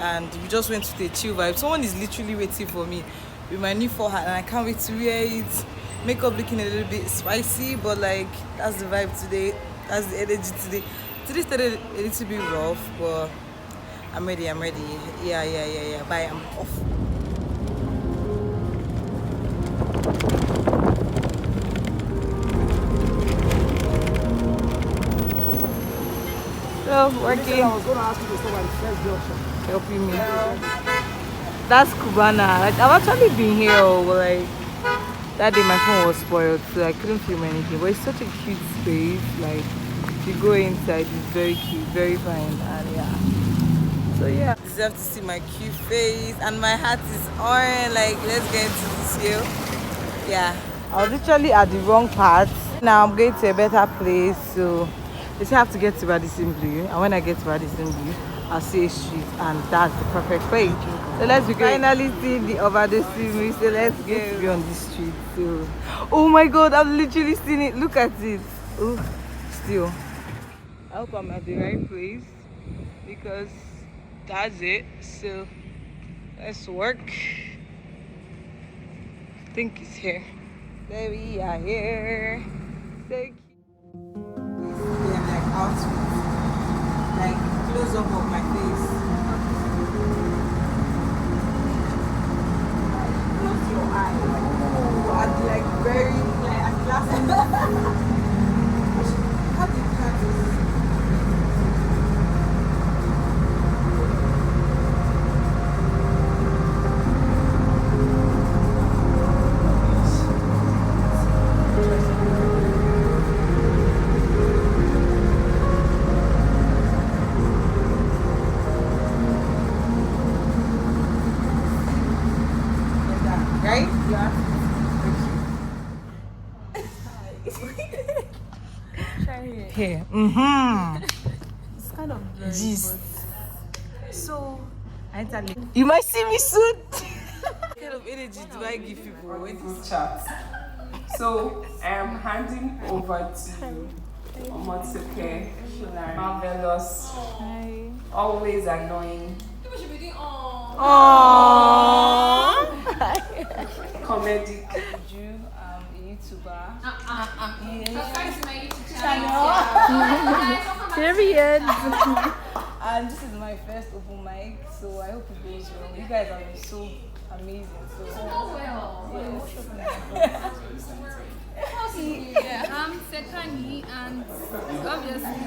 and we just went to the chill vibe. Someone is literally waiting for me with my new forehead, and I can't wait to wear it. Makeup looking a little bit spicy, but like that's the vibe today. That's the energy today. Today started a little bit rough, but I'm ready. Yeah. Bye, I'm off. So working. I was gonna ask you to stop at the first junction. Helping me. That's Cubana. Like, I've actually been here, but like that day my phone was spoiled, so I couldn't film anything. But it's such a cute space. Like if you go inside, it's very cute, very fine, and yeah. So yeah, you deserve to see my cute face, and my hat is on. Like let's get into this here. Yeah, I was literally at the wrong part. Now I'm going to a better place, so they say I have to get to Radisson Blue, and when I get to Radisson Blue, I'll see a street, and that's the perfect place. So let's be finally seeing the Overdose, so let's get to be on this street. So, oh my god, I've literally seen it. Look at it. Oh, still. I hope I'm at the right place because that's it. So let's work. I think it's here. There we are here. Thank you. Like outfit, like close up of my face. Close your eye. And like very like glasses. How do you practice? Right? Yeah. Try here. It's kind of blurry. So, you might see me soon. What kind of energy do I give people when this chat? So, I'm handing over to Omotoke, marvelous, always annoying. People should be doing comedic. I'm a YouTuber. Subscribe to my YouTube channel. Period. And this is my first open mic, so I hope it goes well. You guys have been so amazing. I'm Sekani, and obviously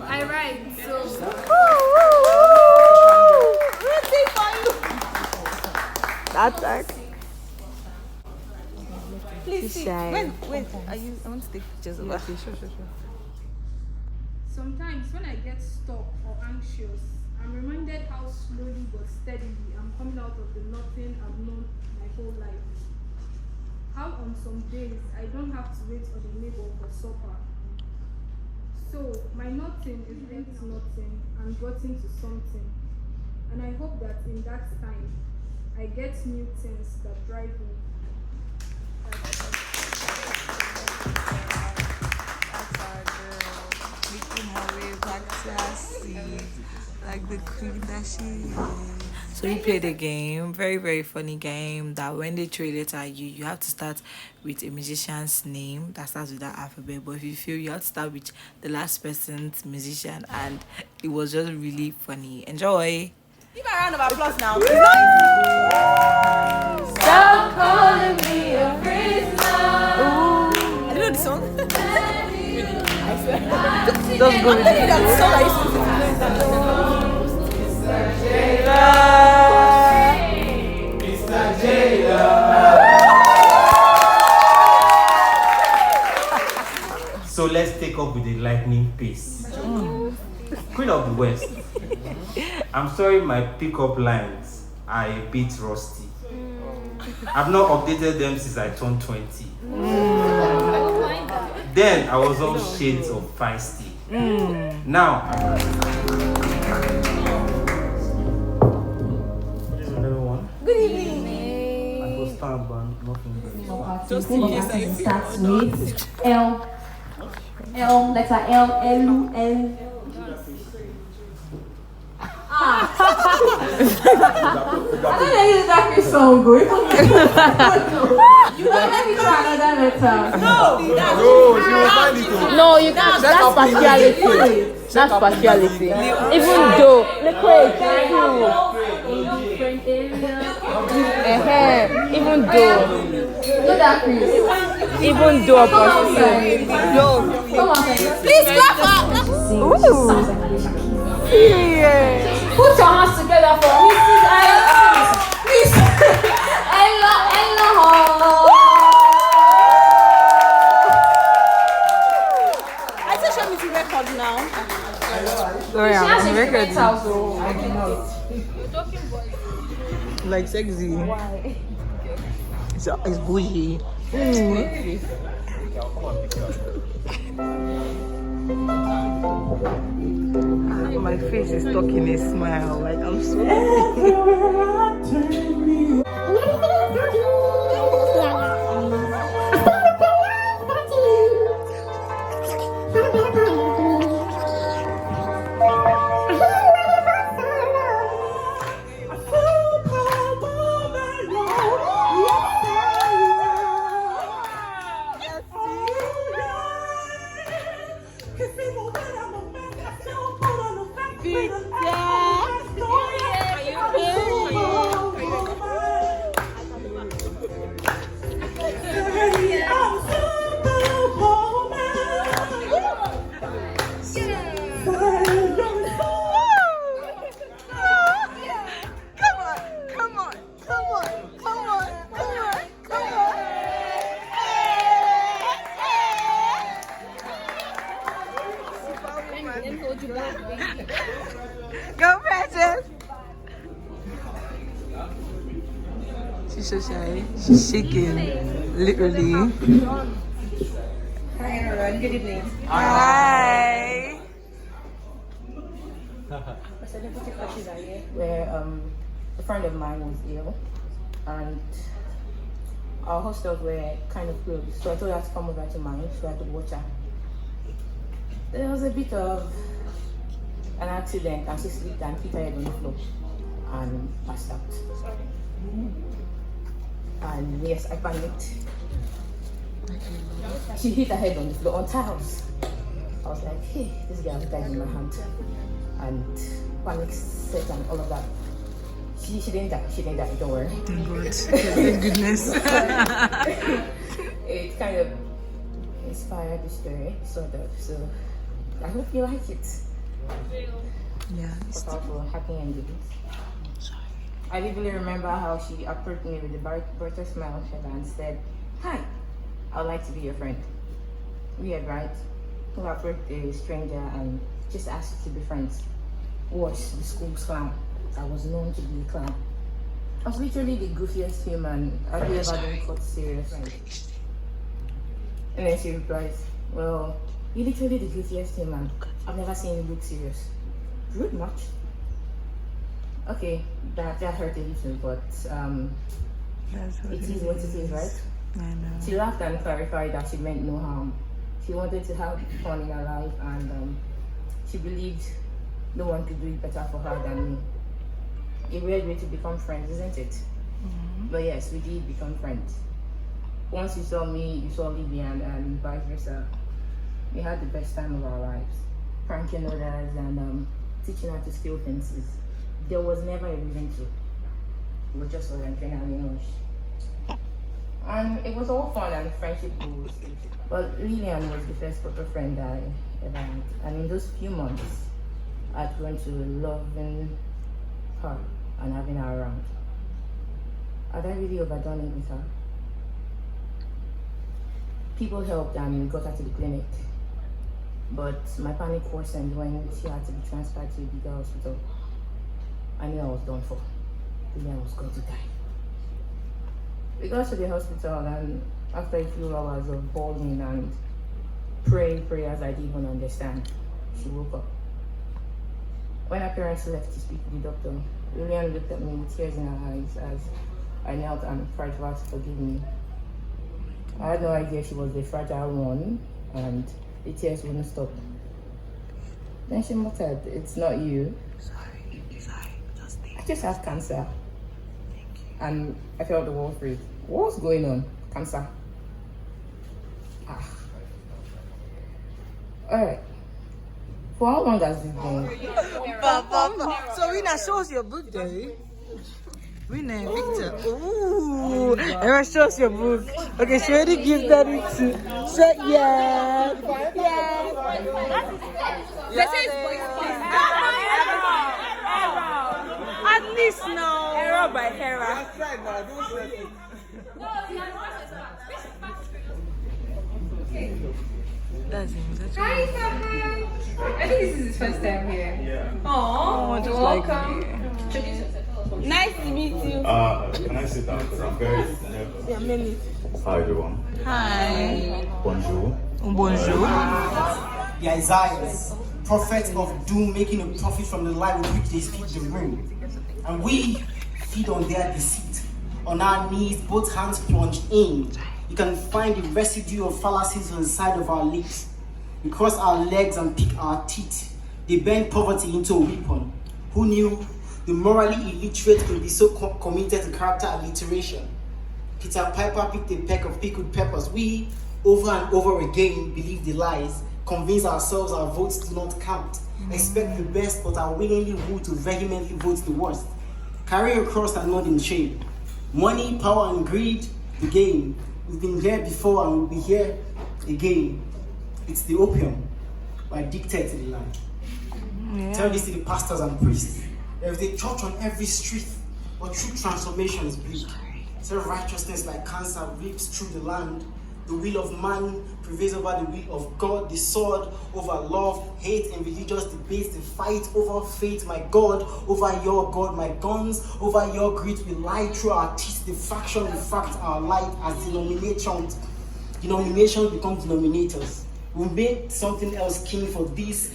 I write. So that's please see. Wait, are you? I want to take pictures of her. Sure. sometimes when I get stuck or anxious, I'm reminded how slowly but steadily I'm coming out of the nothing I've known my whole life. How on some days I don't have to wait on the neighbor for supper. So my nothing is linked to nothing and got into something. And I hope that in that time I get new things that drive me. That's our girl, making her way back to her seat, like the queen that she is. So we played a game, very, very funny game, that when they throw a letter at you, you have to start with a musician's name that starts with that alphabet. But if you feel, you have to start with the last person's musician, and it was just really funny. Enjoy. Give a round of applause now. Stop calling me a prisoner. I don't know the song. Really? Just go with it. That's the song I used to sing. Mr. Jada. So let's take up with the lightning pace. Queen of the West. I'm sorry, my pickup lines are a bit rusty. I've not updated them since I turned 20. Then I was all shades of feisty. Now, Good evening. I will stand by nothing. Just in case I starts with L. L, letter L, L, L. That song go. You don't let me try another letter. No, she will find it. No, you can't. That's partiality. That's partiality. Even though, liquid, thank you. Even though. Look at Chris. Even though opportunity. No. Come on, Please clap up. Ooh. Yeah. put your hands together for Mrs. Ella. I said show me the record now. Sorry, She has I'm a record. great house though. I cannot. Like sexy. Why? It's bougie. My face is stuck in a smile. Like I'm so Go, Precious! She's so shy. She's shaking. Literally. Hi everyone, good evening. Hi! My celebrity crushes are here where a friend of mine was ill and our hostels were kind of closed, so I told her to come over to mine so I could watch her. There was a bit of an accident and she slipped and hit her head on the floor and passed out. And yes, I panicked. She hit her head on the floor on tiles. I was like, hey, this girl died in my hand. And panic set and all of that. She didn't die, don't worry. Good. Thank goodness. It kind of inspired the story, sort of. So I hope you like it. Yeah. For happy endings. I vividly remember how she approached me with a brighter smile on her and said, hi, I would like to be your friend. Weird, right? Who approached a stranger and just asked to be friends. Was the school's clown. I was known to be a clown. I was literally the goofiest human I've ever been caught serious. And then she replies, well, you're literally the goofiest human. I've never seen you look serious. Rude much. Okay, that hurt a little, but it is what it is, right? I know. She laughed and clarified that she meant no harm. She wanted to have fun in her life and she believed no one could do it better for her than me. A weird way to become friends, isn't it? Mm-hmm. But yes, we did become friends. Once you saw me, you saw Libby and vice versa. We had the best time of our lives. Pranking others and teaching her to steal fences. There was never a reason to. We were just all adrenaline rush. And it was all fun and friendship goals. But Lillian was the first proper friend I ever had. And in those few months, I'd grown to loving her and having her around. Had I really overdone it with her? People helped and we got her to the clinic. But my panic worsened when she had to be transferred to a bigger hospital. I knew I was done for. I knew I was going to die. We got to the hospital and after a few hours of bawling and praying prayers I didn't even understand, she woke up. When her parents left to speak with the doctor, Lillian looked at me with tears in her eyes as I knelt and cried for her to forgive me. I had no idea she was a fragile one and the tears wouldn't stop. Then she muttered, it's not you. Sorry. just had cancer. And I felt the world free. What's going on? Cancer. Alright. For how long has this been? So Rina, show us your book, Daddy. Rina, Victor. Ooh, Era, show us your book. Okay, she already give Daddy to. So yeah. They say it's at least now. Era by Hera. That's him. Hi, Papa. I think this is his first time here. Yeah. Oh, just welcome. Nice to meet you. Can I sit down? Because I'm very nervous. Yeah, many. Hi, everyone. Hi. Bonjour. Bonjour. The Isaiahs, prophets of doom, making a profit from the light with which they feed the room. And we feed on their deceit. On our knees, both hands plunged in. You can find the residue of fallacies on the side of our lips. We cross our legs and pick our teeth. They bend poverty into a weapon. Who knew the morally illiterate could be so committed to character alliteration? Peter Piper picked a peck of pickled peppers. We, over and over again, believe the lies, convince ourselves our votes do not count, expect the best but are willingly wooed to vehemently vote the worst. Carry a cross and not in shame. Money, power, and greed, the game. We've been here before and we'll be here again. It's the opium. We're addicted to the lie. Yeah. Tell this to the pastors and priests. There's a church on every street, but true transformation is bleak. Self-righteousness like cancer rips through the land. The will of man prevails over the will of God. The sword over love, hate, and religious debates. The fight over faith, my God, over your God. My guns over your greed. We lie through our teeth. The faction refract our light as denominations become denominators. We made something else king for this.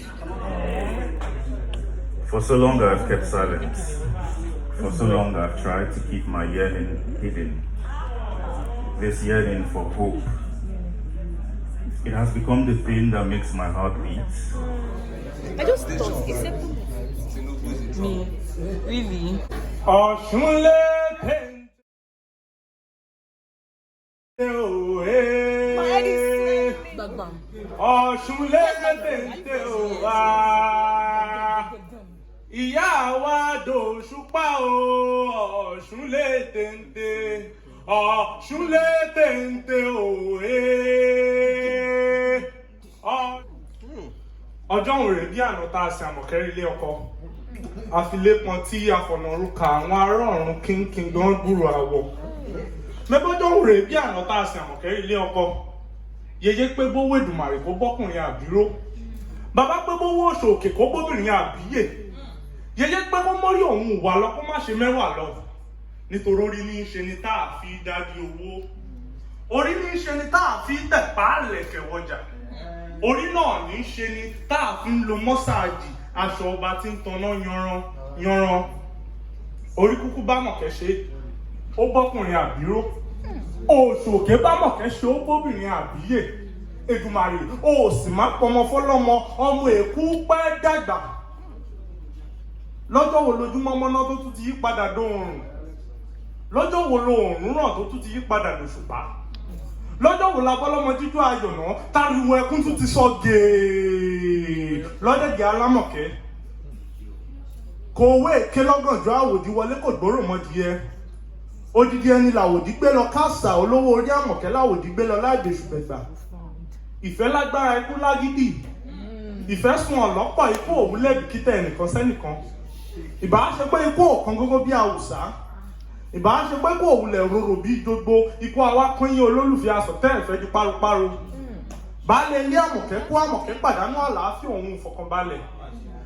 For so long I've kept silence. For so long I've tried to keep my yearning hidden. This yearning for hope. It has become the thing that makes my heart beat. I just thought it's simple. Me. Really? Ìyá wa dòṣùpá o, Ọ̀ṣun lè téńté, Ọ̀ṣun lè téńté òwe. Ọjọ́ òun rèé bí àná tá a ṣe àmọ̀kẹ́rì ilé ọkọ. Àfilépọn tí afọ̀nàrúkà àwọn ará ọ̀run kínkín gan gbúrò àwọ̀. Mẹ́bọ́jọ́ òun rèé bí àná tá a ṣe àmọ̀kẹ́rì ilé ọkọ. Yeye pé bówó Èdùmàrè kó bọ́kùnrin àbíró. Bàbá pé bówó Òṣòkè kó bóbìnrin àbíyè. Yeye pé kó mọ́rí òun ìwà lọ kó má ṣe mẹ́wàá lọ. Nítorí orí ní í ṣe ni tá a fi dájú owó. Orí ní í ṣe ni tá a fi tẹ̀pá lẹ̀kẹ̀ wọjà. Orí náà ní í ṣe ni tá a fi ń lo mọ́sáàjì aṣọ ọba tí ń tanná yanran. Orí kúkú bá mọ̀kẹ́ ṣe, ó bọ́kùnrin àbíró. Òṣòkè bá mọ̀kẹ́ ṣe, ó bóbìnrin àbíyè. Èdùmàrè ó sì má pọmọ fọlọ́mọ, ọmọ èkú pẹ́ dàgbà. Lọ́jọ́ wo lójúmọ́ mọ́ná tó tún ti yí padà dóòrùn? Lọ́jọ́ wo lóòrùn ràn tó tún ti yí padà dòṣùpá? Lọ́jọ́ wo la bọ́lọ́mọ jíjó ayọ̀ náà táriwo ẹkún tún ti sọ gèè lọ́dẹ̀dẹ̀ alámọ̀kẹ́? Kò owó èké lọ́gànjọ́ àwòdì wọlé kò gbóró mọ́dìyẹ. Odidi ẹni làwòdì gbé lọ káàsà, olówó orí àmọ̀kẹ́ làwòdì gbé lọ láìdè ṣùgbẹ̀gbà. Ìfẹ́ lágbára ikú lágídì. Ìfẹ́ sun ọ̀lọ́pọ̀ ikú òwúlẹ̀ bìkítà ẹnìkan sẹ́nìkan. Ìbá ṣe pé ikú ọ̀kan gógó bí àwùsá. Ìbá ṣe pé kó òwúlẹ̀ rorò bí gbogbo ikú àwa pín yín olólùfẹ́ asọ̀tẹ́ ìfẹ́ di páropáro. Baálé ilé àmọ̀kẹ́ kú àmọ̀kẹ́ pàdánù àlàáfíà òun ìfọ̀kànbalẹ̀.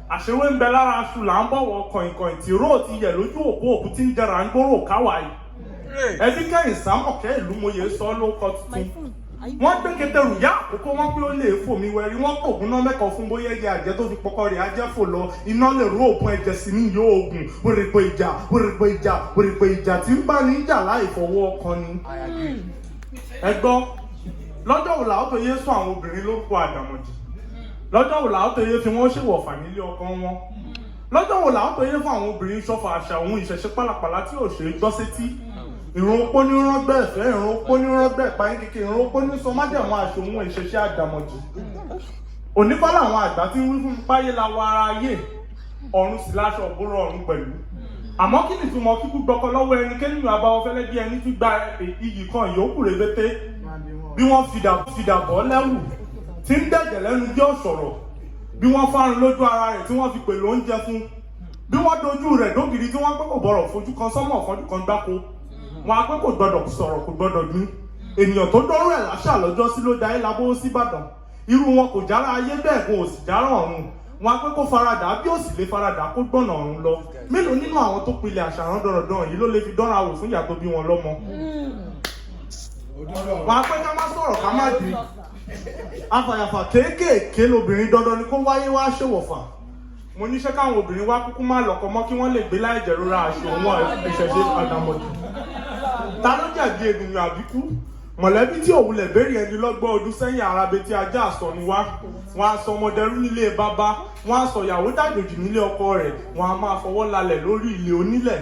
Àṣewé ń bẹ lára aṣù là ń bọ̀wọ̀ kọ̀ìnkọ̀ìn tí róò ti yẹ̀ lójú òpó òkú tí ń jẹrà ń gbóró káwáyé. Ẹbí kẹ́yìn sámọ̀kẹ́ ìlú mòye sọ ló kọ tuntun. Wọ́n gbé keteru yá àkókò wọn pé ó lè fò mí wẹ̀rí, wọ́n pògùn náà mẹ́kọ̀ọ́ fún bóyá ẹyẹ àjẹ́ tó fi pọkọ rẹ̀ ajẹ́ fò lọ, iná lè ró òògùn ẹ̀jẹ̀ sí ní yóò oògùn, wèrèpè ìjà tí ń bá ní ìjà láì fọwọ́ ọkàn ni. Ẹ gbọ́, lọ́jọ́ wo làwọn tó yé sún àwọn obìnrin lórúkọ àdàmọ̀dì? Lọ́jọ́ wo làwọn tó yé fi wọ́n ṣèwọ̀fà nílé ọkọ wọn? lọ́jọ́ wo làwọn tó yẹ fún àwọn obìnrin ṣọ́fà àṣà òun ìṣẹ̀ṣe pálapàla tí ò ṣe é gbọ́ sétí ìrun opó ní rọ́gbẹ́ ẹ̀fẹ́ ìrun opó ní rọ́gbẹ́ ìpáyín kékeré ìrun opó ní sọ májẹ̀mú àṣà òun ìṣẹ̀ṣe àdàmọ̀jì onífà làwọn àgbà tí ń wí fún mi páyé la wọ ara ayé ọ̀run sì láṣọ òbúrò ọ̀run pẹ̀lú àmọ́ kí ni ìtumọ̀ kíkú gbọ́kọ lọ́wọ́ ẹni kéèyàn abáwọ́ fẹ́lẹ́ bí ẹni tún gba iyì kan ìyókù rébété bí wọ́n fìdà bọ́ lẹ́wù tí ń dẹ̀jẹ̀ lẹ́nu bí ọ̀ṣọ̀rọ̀ bí wọ́n fárun lójú ara rẹ̀ tí wọ́n fi pèlò oúnjẹ fún bí wọ́n dojú rẹ̀ dógiri tí wọ́n pé kò bọ̀rọ̀ fojú kan sọ́mọ̀ ọ̀fọ́jú kan gbáko wọn á pé kò gbọdọ̀ sọ̀rọ̀ kò gbọdọ̀ dún ènìyàn tó dọ́rọ̀ ẹ̀ láṣà lọ́jọ́ sí ló da ẹ́ labó síbàdàn irú wọn kò jára ayé bẹ́ẹ̀ kò sì jára ọ̀run wọn á pé kó faradà bí ó sì lè faradà kó gbọ̀nà ọ̀run lọ mélòó nínú àwọn tó pilẹ̀ àṣà rán dandan yìí ló lè fi dánra wò fún ìyá tó bí wọn lọ́mọ wọn á pé ká má sọ̀rọ̀ ká má dì afàyàfà kéékèèké lobìnrin dandan ni kó wáyé wá ṣèwọ̀fà mo níṣẹ́ káwọn obìnrin wá kúkú má lọ́kọ mọ́ kí wọ́n lè gbé láì jẹ̀rora àṣọ wọn ìṣẹ̀ṣe àdàmọ̀jù ta ló jẹ̀bi ènìyàn àbíkú mọ̀lẹ́bí tí òwúlẹ̀ béèrè ẹni lọ́gbọ̀n ọdún sẹ́yìn arabe tí ajá àsọ ni wá wọn á sọ ọmọdẹrú nílé bàbá wọn á sọ ìyàwó dàjòjì nílé ọkọ rẹ̀ wọn á máa fọwọ́ lalẹ̀ lórí ilé onílẹ̀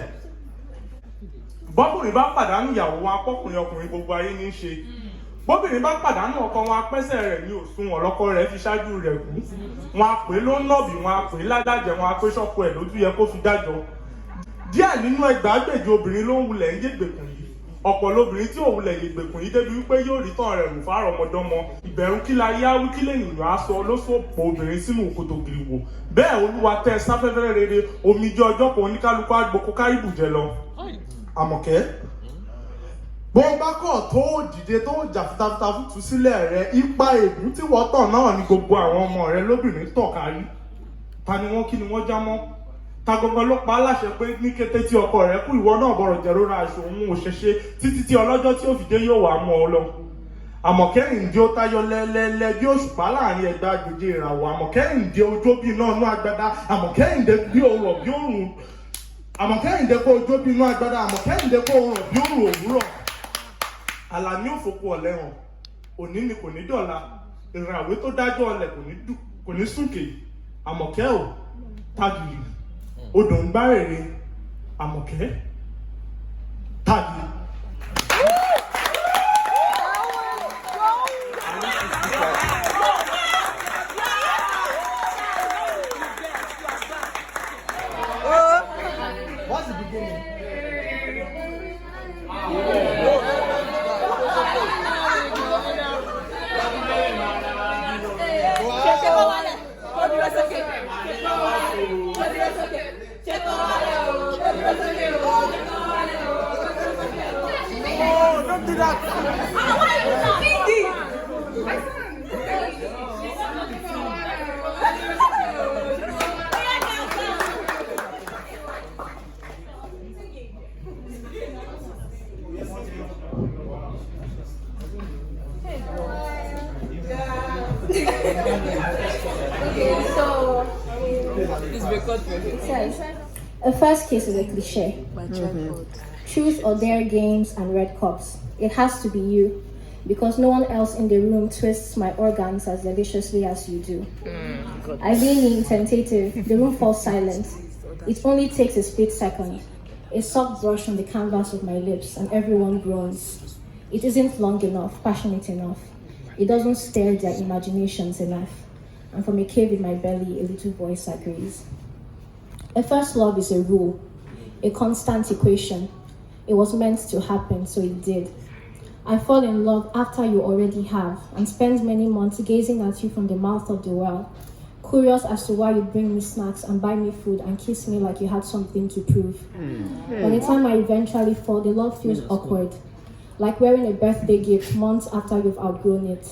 bọ́kùnrin bá pàdánù ìyàwó wọn apọ́kùnrin ọkùnrin gbogbo ayé ní í ṣe bóbìnrin bá pàdánù ọkọ wọn apẹ́sẹ̀ rẹ̀ ní òṣùwọ̀n lọ́kọ rẹ̀ fi ṣáájú rẹ̀ kú wọn á pè é ló ń nọ̀bì wọn á pè é ládàjẹ́ wọn á pé ṣọ́kọ ẹ̀ lójú yẹ kó fi dájọ́ díẹ̀ nínú ẹgbàágbèje obìnrin ló ń wulẹ̀ ń yégbèkùn yìí ọ̀pọ̀ lobìnrin tí ò wulẹ̀ yégbèkùn yìí débi wípé yóò rí tán rẹ̀ rù fárọ̀ ọmọdọ́mọ ìbẹ̀rù kí la yá wí kí lènìyàn á sọ ló sòpò obìnrin sínú kòtò gìrìwò bẹ́ẹ̀ olúwa tẹ́ sáfẹ́fẹ́ rere omijé ọjọ́ kan oníkálukú àgbòkó kárìbù jẹ lọ Àmọ̀kẹ́ bó bá kọ̀ tó dìde tó jà fitafita fútu sílẹ̀ rẹ ipa ègún tí wọ́n tọ̀ náà ni gbogbo àwọn ọmọ rẹ lóbìnrin tọ̀ kárí ta ni wọ́n kí ni wọ́n já mọ́ ta gangan ló pa á láṣẹ pé ní kété tí ọkọ rẹ kú ìwọ náà bọ̀rọ̀ jẹ̀rora aṣọ òun òṣèṣe títí tí ọlọ́jọ́ tí ó fi dé yóò wà mọ́ ọ lọ Àmọ̀kẹ́rìndé ó tayọ lẹ́lẹ́lẹ́ bí òṣùpá láàrin ẹgbẹ́ àgbèjì ìràwọ̀ Àmọ̀kẹ́rìndé ojó bí náà nú agbada Àmọ̀kẹ́rìndé bí òrọ̀ bí òrùn Àmọ̀kẹ́rìndé kó ojó bí nú agbada Àmọ̀kẹ́rìndé kó òrọ̀ bí òrùn òwúrọ̀ Àlàní òfòkò ọ̀lẹ́ràn òní ni kò ní dọ̀la ìràwé tó dájọ́ ọlẹ̀ kò ní súnkè Àmọ̀kẹ́ ò tagìrì odò ń gbá rèrè Àmọ̀kẹ́ tagìrì. What's the beginning? Oh, don't do that. Okay, so it says, a first kiss is a cliche. Truth or dare games and red cups. It has to be you, because no one else in the room twists my organs as deliciously as you do. I being tentative, the room falls silent. It only takes a split second. A soft brush on the canvas of my lips and everyone groans. It isn't long enough, passionate enough. It doesn't stir their imaginations enough. And from a cave in my belly, a little voice agrees. A first love is a rule, a constant equation. It was meant to happen, so it did. I fall in love after you already have, and spend many months gazing at you from the mouth of the well, curious as to why you bring me snacks and buy me food and kiss me like you had something to prove. By the time I eventually fall, the love feels awkward, like wearing a birthday gift months after you've outgrown it.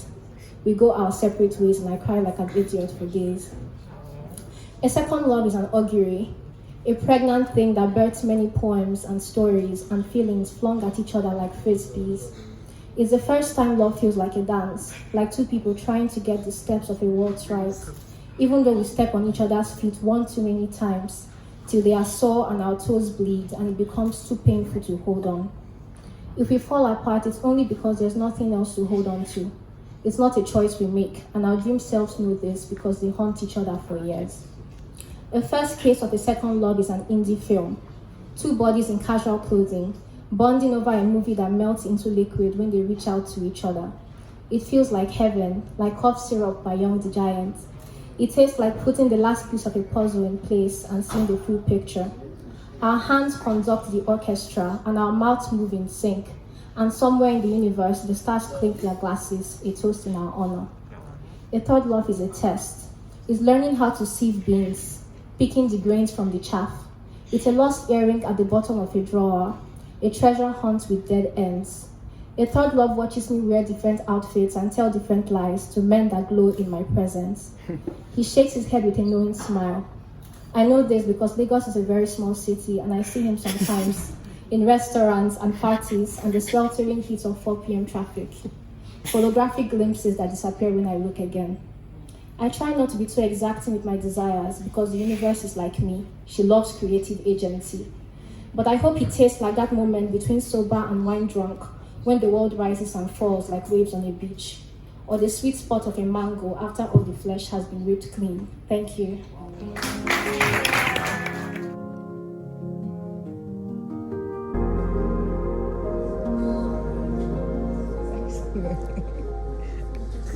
We go our separate ways and I cry like an idiot for days. A second love is an augury, a pregnant thing that births many poems and stories and feelings flung at each other like frisbees. It's the first time love feels like a dance, like two people trying to get the steps of a waltz right, even though we step on each other's feet one too many times, till they are sore and our toes bleed and it becomes too painful to hold on. If we fall apart, it's only because there's nothing else to hold on to. It's not a choice we make, and our dream selves know this because they haunt each other for years. A first case of a second love is an indie film. Two bodies in casual clothing, bonding over a movie that melts into liquid when they reach out to each other. It feels like heaven, like cough syrup by Young the Giant. It tastes like putting the last piece of a puzzle in place and seeing the full picture. Our hands conduct the orchestra and our mouths move in sync. And somewhere in the universe, the stars clink their glasses, a toast in our honor. A third love is a test. It's learning how to sieve beans, picking the grains from the chaff. It's a lost earring at the bottom of a drawer, a treasure hunt with dead ends. A third love watches me wear different outfits and tell different lies to men that glow in my presence. He shakes his head with a knowing smile. I know this because Lagos is a very small city and I see him sometimes in restaurants and parties and the sweltering heat of 4 p.m. traffic. Photographic glimpses that disappear when I look again. I try not to be too exacting with my desires because the universe is like me. She loves creative agency. But I hope it tastes like that moment between sober and wine drunk when the world rises and falls like waves on a beach, or the sweet spot of a mango after all the flesh has been ripped clean. Thank you.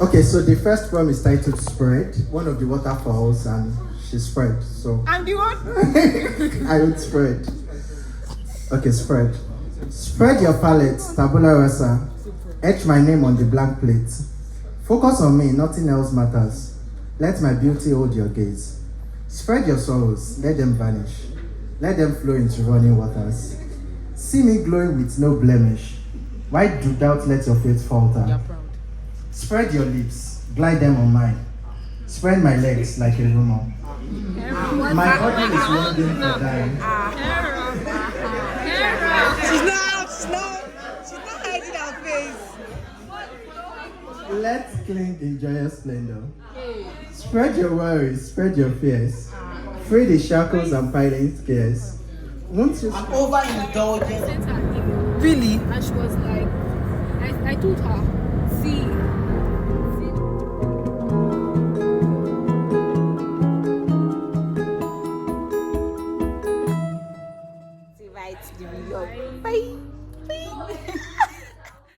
Okay, so the first poem is titled Spread, one of the waterfalls, and she spread. So I'm the one. I would spread. Okay, spread. Spread your palette, tabula rasa. Etch my name on the blank plate. Focus on me, nothing else matters. Let my beauty hold your gaze. Spread your sorrows, let them vanish. Let them flow into running waters. See me glowing with no blemish. Why do doubt let your faith falter? Spread your lips, glide them on mine. Spread my legs like a rumor. My body is longing for dying. She's not hiding her face. Let's cling in joyous splendor. Spread your worries, spread your fears. Free the shackles and piling scares. Won't you? I'm overindulging. Really? And she was like, I told her, see,